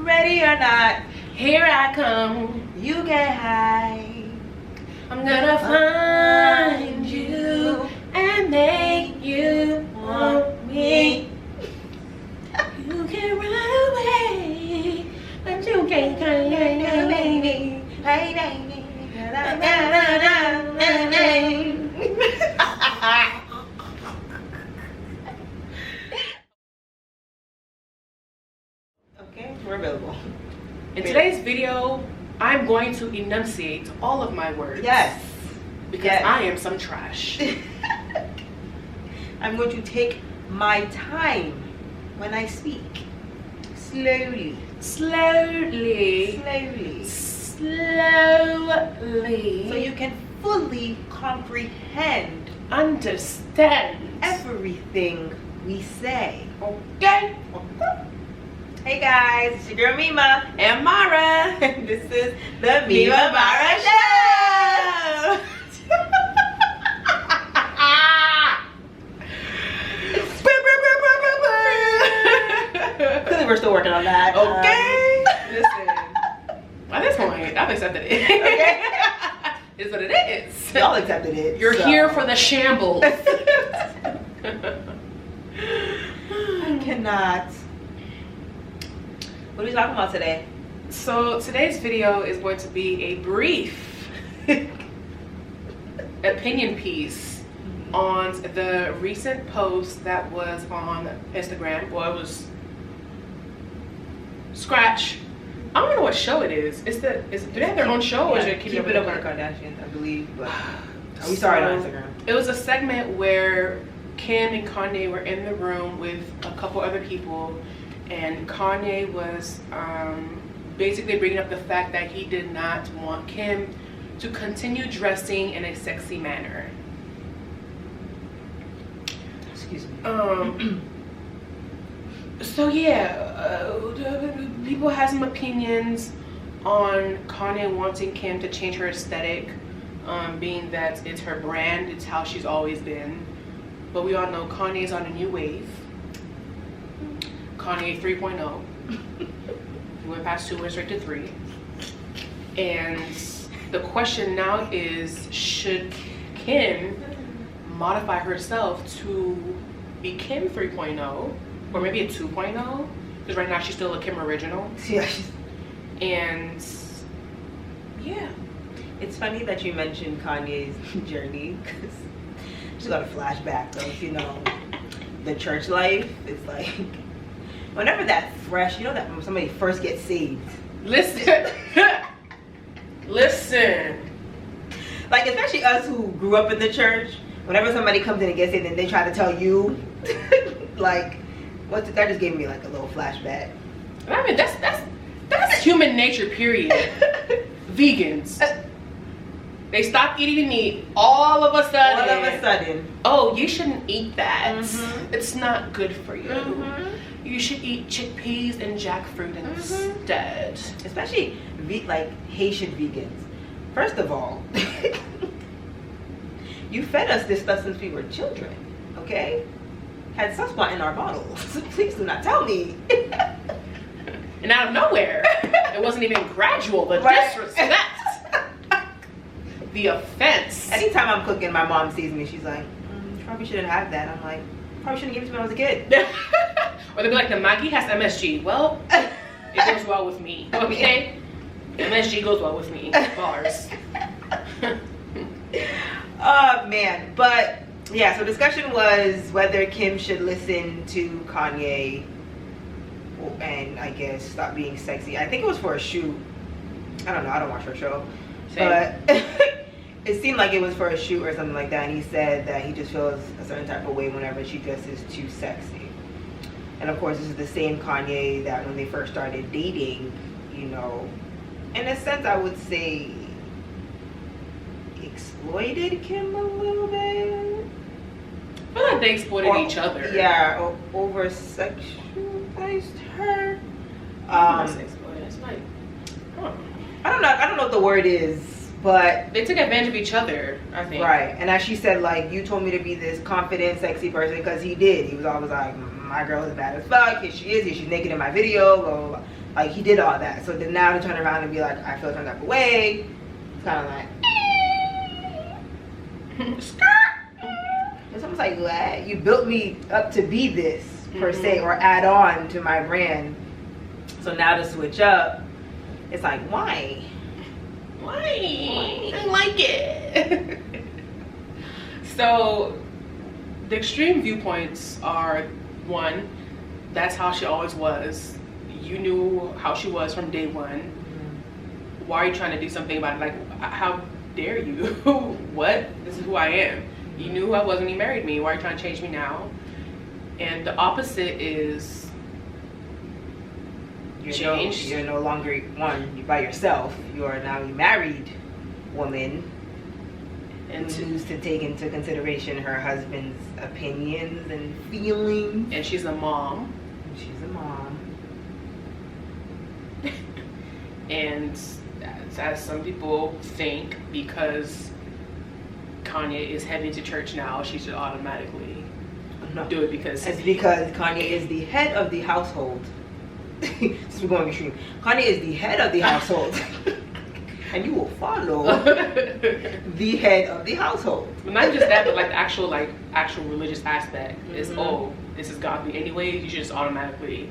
Ready or not, here I come. you get high. I'm gonna find you and make you want me. You can run away, but you can't come here, baby. Hey, baby. Okay, we're available. In today's video, I'm going to enunciate all of my words. Yes. Because yes. I am some trash. I'm going to take my time when I speak. Slowly. Slowly. Slowly. Slowly. So you can fully comprehend, understand everything we say. Okay? Hey guys, it's your girl Mima and Mara. This is the Mima Mara Show. Clearly we're still working on that. Okay. Listen. At this point, I've accepted it. Okay. It's what it is. Y'all accepted it. You're here for the shambles. I cannot. What are we talking about today? So today's video is going to be a brief opinion piece on the recent post that was on Instagram. Well, it was Scratch. I don't know what show it is. Do they have their own show, or is it Keep It Up with the Kardashians, I believe. But we saw it on Instagram. It was a segment where Kim and Kanye were in the room with a couple other people, and Kanye was basically bringing up the fact that he did not want Kim to continue dressing in a sexy manner. Excuse me. So yeah, people have some opinions on Kanye wanting Kim to change her aesthetic, being that it's her brand, it's how she's always been. But we all know Kanye's on a new wave. Kanye 3.0. He went past 2, went straight to 3. And the question now is, should Kim modify herself to be Kim 3.0? Or maybe a 2.0? Because right now she's still a Kim original. Yeah. And yeah. It's funny that you mentioned Kanye's journey, because she's got a flashback of, you know, the church life. It's like, whenever that fresh, you know, that when somebody first gets saved. Listen. Listen. Like, especially us who grew up in the church, whenever somebody comes in and gets saved and they try to tell you, like, that just gave me like a little flashback. I mean, that's human nature, period. Vegans. They stop eating meat all of a sudden. All of a sudden. Oh, you shouldn't eat that. It's not good for you. You should eat chickpeas and jackfruit instead. Especially like Haitian vegans. First of all, you fed us this stuff since we were children, okay? Had sunspot in our bottles. Please do not tell me. And out of nowhere, it wasn't even gradual. The disrespect, the offense. Anytime I'm cooking, my mom sees me. She's like, "You probably shouldn't have that." I'm like, "Probably shouldn't give it to me when I was a kid." Or they'll be like, "The Maggie has MSG." Well, it goes well with me. Okay, MSG goes well with me. Bars. Oh man, but. Yeah, so discussion was whether Kim should listen to Kanye and I guess stop being sexy. I think it was for a shoot. I don't know, I don't watch her show. Same. But it seemed like it was for a shoot or something like that, and he said that he just feels a certain type of way whenever she dresses too sexy. And of course, this is the same Kanye that when they first started dating, you know, in a sense I would say exploited Kim a little bit. I feel like they exploited each other. Yeah, or over sexualized her. It's like, I don't know what the word is, but they took advantage of each other, I think. Right, and as she said, like, you told me to be this confident, sexy person, because he did. He was always like, my girl is bad as fuck. Here she is. Here she's naked in my video. Blah, blah, blah. Like, he did all that. So then now to turn around and be like, I feel some type of way. It's kind of like, it's almost like, what? You built me up to be this, per se, or add on to my brand. So now to switch up, it's like, why? Why? I like it. So the extreme viewpoints are, one, that's how she always was. You knew how she was from day one. Why are you trying to do something about it? Like, how dare you? What? This is who I am. You knew who I was when you married me. Why are you trying to change me now? And the opposite is change. You're no longer one. You're by yourself. You are now a married woman, and choose to take into consideration her husband's opinions and feelings. And she's a mom. She's a mom. And as some people think, because Kanye is heading to church now, she should automatically do it because it's because Kanye is the head of the household. Since we're going extreme, Kanye is the head of the household. And you will follow the head of the household. But not just that, but like the actual religious aspect is, oh, this is godly anyway, you should just automatically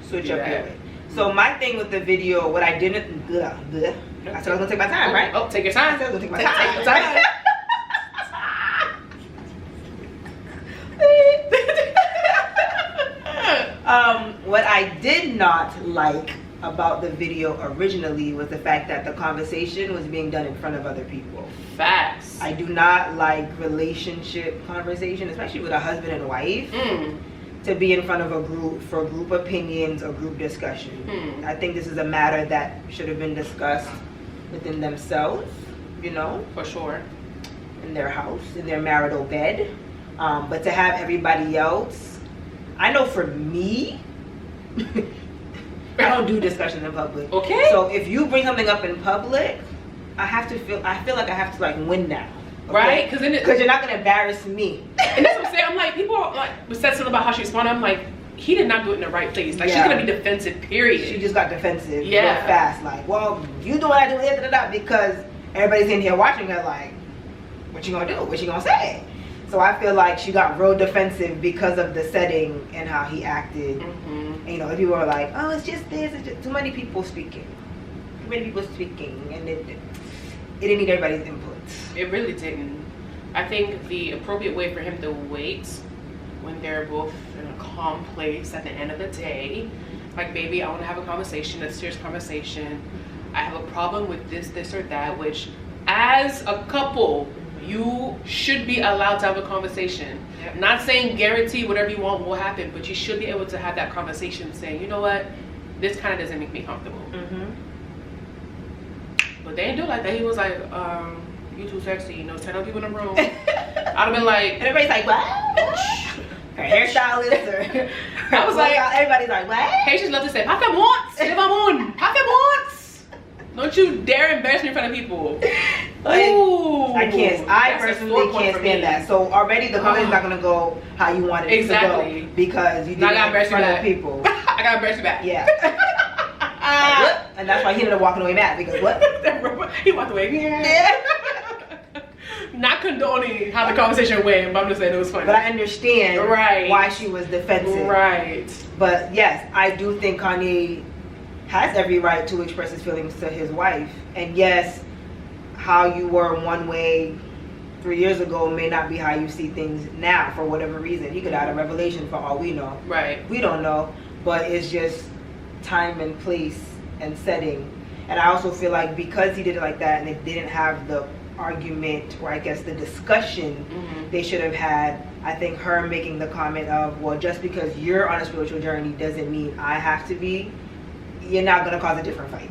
switch up your way. So my thing with the video, what I didn't, I said I was gonna take my time, right? Oh, take your time. I said I was gonna take my time. Take your time. What I did not like about the video originally was the fact that the conversation was being done in front of other people. Facts. I do not like relationship conversation, especially with a husband and wife. To be in front of a group for group opinions or group discussion. I think this is a matter that should have been discussed within themselves, you know, for sure, in their house, in their marital bed. But to have everybody else, I know for me, I don't do discussions in public. Okay. So if you bring something up in public, I feel like I have to like win now. Okay? Right? Because you're not gonna embarrass me. And that's what I'm saying. I'm like, people are like, said something about how she responded. I'm like, he did not do it in the right place. Like, she's gonna be defensive, period. She just got defensive real Yeah. fast. Like, well, you do what I do, because everybody's in here watching her like, what you gonna do? What you gonna say? So I feel like she got real defensive because of the setting and how he acted. And, you know, if people were like, oh, it's just this, it's just too many people speaking. Too many people speaking, and it didn't need everybody's input. It really didn't. I think the appropriate way for him to wait when they're both in a calm place at the end of the day, like, baby, I want to have a conversation, a serious conversation. I have a problem with this or that, which as a couple, you should be allowed to have a conversation. Yep. Not saying guarantee whatever you want will happen, but you should be able to have that conversation saying, you know what, this kind of doesn't make me comfortable. But they didn't do it like that. He was like, you too sexy, you know, 10 other people in the room. I'd have been like, and everybody's like, what? Her hairstylist, or I was like, everybody's like, what? Haitians love to say, "Pas once." Don't you dare embarrass me in front of people. Like, ooh, I personally can't stand that. So already the conversation's not gonna go how you wanted it to go, because you did it in front of people. I got embarrassed you back. Yeah. And that's why he ended up walking away mad, because what? He walked away. Yeah. Not condoning how the conversation went, but I'm just saying it was funny. But I understand why she was defensive. Right. But yes, I do think Kanye has every right to express his feelings to his wife. And yes, how you were one way 3 years ago may not be how you see things now, for whatever reason. He could have had a revelation for all we know. Right. We don't know. But it's just time and place and setting. And I also feel like because he did it like that and they didn't have the argument, or I guess the discussion they should have had, I think her making the comment of, well, just because you're on a spiritual journey doesn't mean I have to be, you're not going to cause a different fight.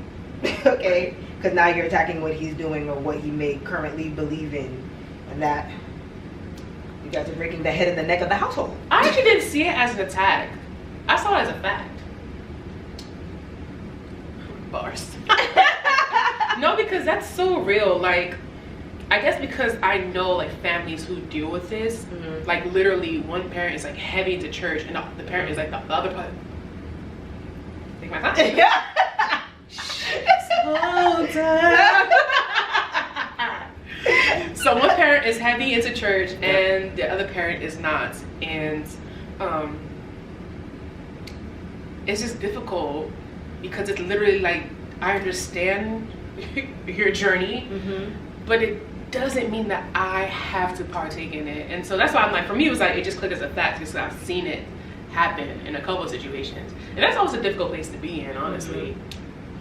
Okay? Because now you're attacking what he's doing or what he may currently believe in, and that you guys are breaking the head and the neck of the household. I actually didn't see it as an attack. I saw it as a fact. Bars. No, because that's so real. Like, I guess because I know like families who deal with this, like literally one parent is like heavy into church and the parent is like the other part. Take my time. Yeah. Slow down. So one parent is heavy into church and the other parent is not, and it's just difficult because it's literally like I understand your journey, but it doesn't mean that I have to partake in it. And so that's why I'm like, for me it was like it just clicked as a fact because I've seen it happen in a couple of situations, and that's always a difficult place to be in, honestly.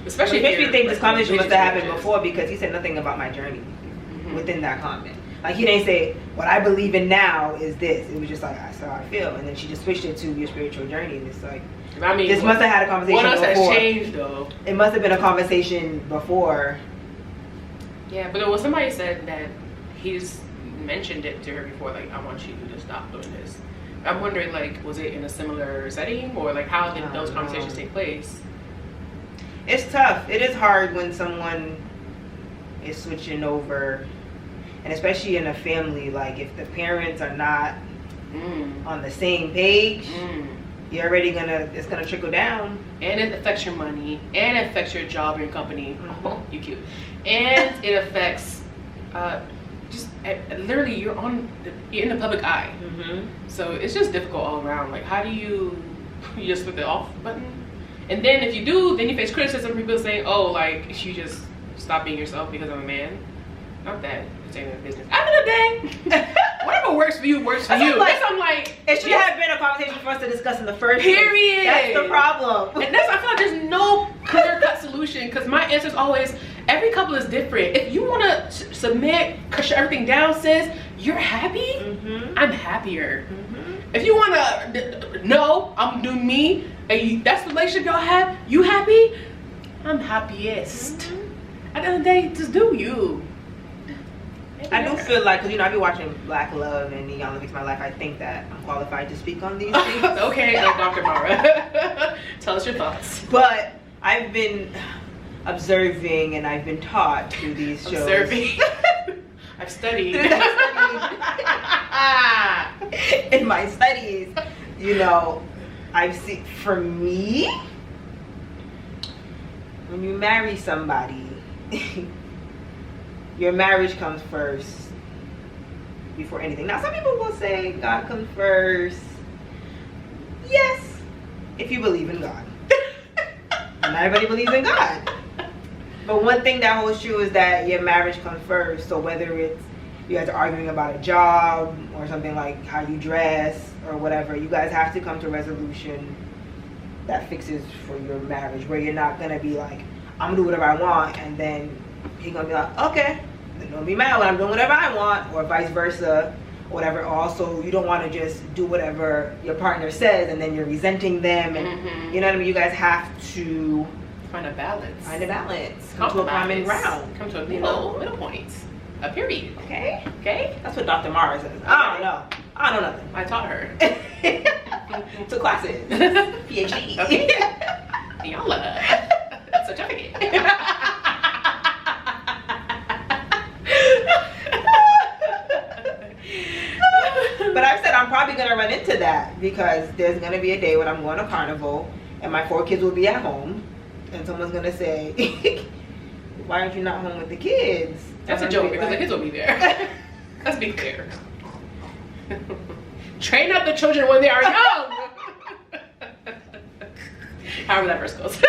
Especially it makes me think this conversation must have happened religious. before, because he said nothing about my journey within that comment. Like he didn't say what I believe in now is this. It was just like that's how I feel, and then she just switched it to your spiritual journey, and it's like, I mean, this must have had a conversation what else before. has changed though? It must have been a conversation before. Yeah, but there was somebody said that he's mentioned it to her before, like, I want you to stop doing this. I'm wondering, like, was it in a similar setting, or like how did those conversations take place? It's tough. It is hard when someone is switching over, and especially in a family, like if the parents are not on the same page, you're already it's gonna trickle down. And it affects your money, and it affects your job or your company. Oh, you cute. And it affects just literally you're in the public eye. So it's just difficult all around. Like, how do you just flip the off button? And then if you do, then you face criticism. People saying, oh, like, you just stop being yourself because I'm a man. Not that it's any business. At the end of the day, whatever works for you works for you. Like, I'm like, it should have been a conversation for us to discuss in the first period. place. That's the problem. And that's, I feel like there's no clear-cut solution, because my answer is always, every couple is different. If you want to submit, shut everything down, sis, you're happy, I'm happier. If you want to, no, I'm doing me, and that's the relationship y'all have, you happy, I'm happiest. At the end of the day, just do you. I do feel like, because, you know, I be watching Black Love and the Olympics My Life, I think that I'm qualified to speak on these things. Okay, Dr. Mara. Tell us your thoughts. But I've been observing and I've been taught through these shows. Observing. I've studied. In my studies, you know, I've seen, for me, when you marry somebody, your marriage comes first before anything. Now, some people will say God comes first. Yes, if you believe in God. Not everybody believes in God. But one thing that holds true is that your marriage comes first. So whether it's you guys are arguing about a job or something like how you dress or whatever, you guys have to come to a resolution that fixes for your marriage, where you're not gonna be like, I'm gonna do whatever I want, and then he's gonna be like, okay, then don't be mad when I'm doing whatever I want, or vice versa, whatever. Also, you don't want to just do whatever your partner says and then you're resenting them, and you know what I mean. You guys have to find a balance. Come to a common ground. Come to a middle point. A period. Okay. Okay. That's what Dr. Mara says. I don't know. I don't know nothing. I taught her. Took classes. PhD. Okay. Y'all certificate. But I've said I'm probably gonna run into that, because there's gonna be a day when I'm going to Carnival and my 4 kids will be at home, and someone's gonna say, why aren't you not home with the kids? That's a joke, because the kids will be there. Let's be fair. Train up the children when they are young. However that verse goes.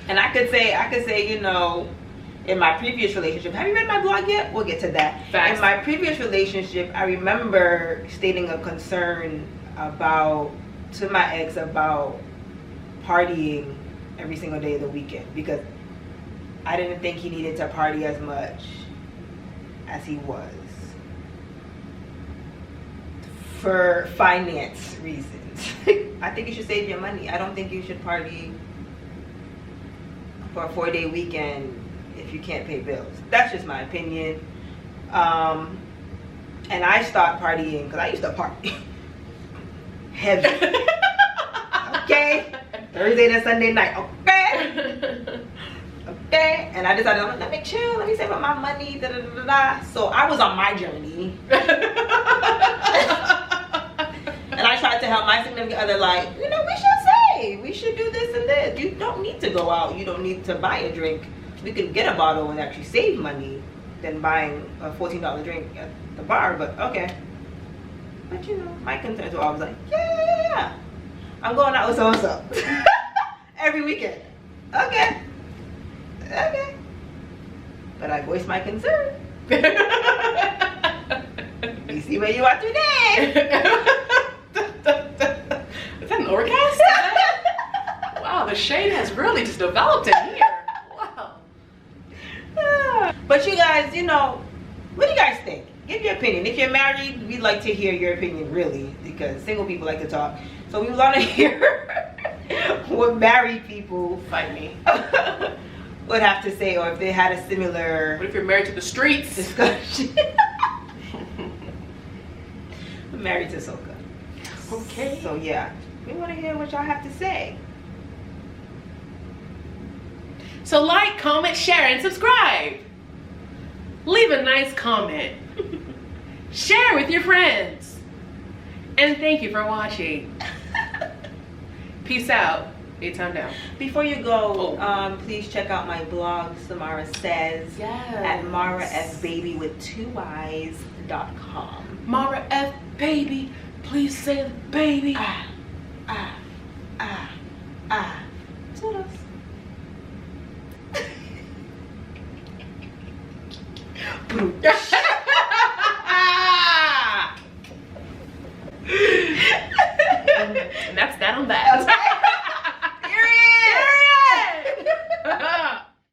And I could say, you know, in my previous relationship, have you read my blog yet? We'll get to that. Facts. In my previous relationship, I remember stating a concern to my ex about partying every single day of the weekend, because I didn't think he needed to party as much as he was for finance reasons. I think you should save your money. I don't think you should party for a 4-day weekend if you can't pay bills. That's just my opinion. And I stopped partying because I used to party heavy. Okay? Thursday to Sunday night. Okay? Okay, and I decided, let me chill, let me save up my money, da da da da da. So I was on my journey. And I tried to help my significant other, like, you know, we should save, we should do this and this. You don't need to go out, you don't need to buy a drink. We could get a bottle and actually save money than buying a $14 drink at the bar, but okay. But you know, my concerns were always like, yeah, I'm going out with so-and-so. Every weekend. Okay. Okay. But I voiced my concern. You see where you are today. Is that an orgasm? Wow, the shade has really just developed in here. Wow. But you guys, you know, what do you guys think? Give your opinion. If you're married, we'd like to hear your opinion, really, because single people like to talk. So we want to hear what married people Fight me. would have to say, or if they had a similar What if you're married to the streets? discussion. I'm married to Soka. Okay. So yeah, we want to hear what y'all have to say. So like, comment, share, and subscribe. Leave a nice comment. Share with your friends. And thank you for watching. Peace out. A-Town down. Before you go, please check out my blog, Samara Says, at marafbaby with 2 Y's.com. Mara F baby, please say the baby. Toodles. Boom.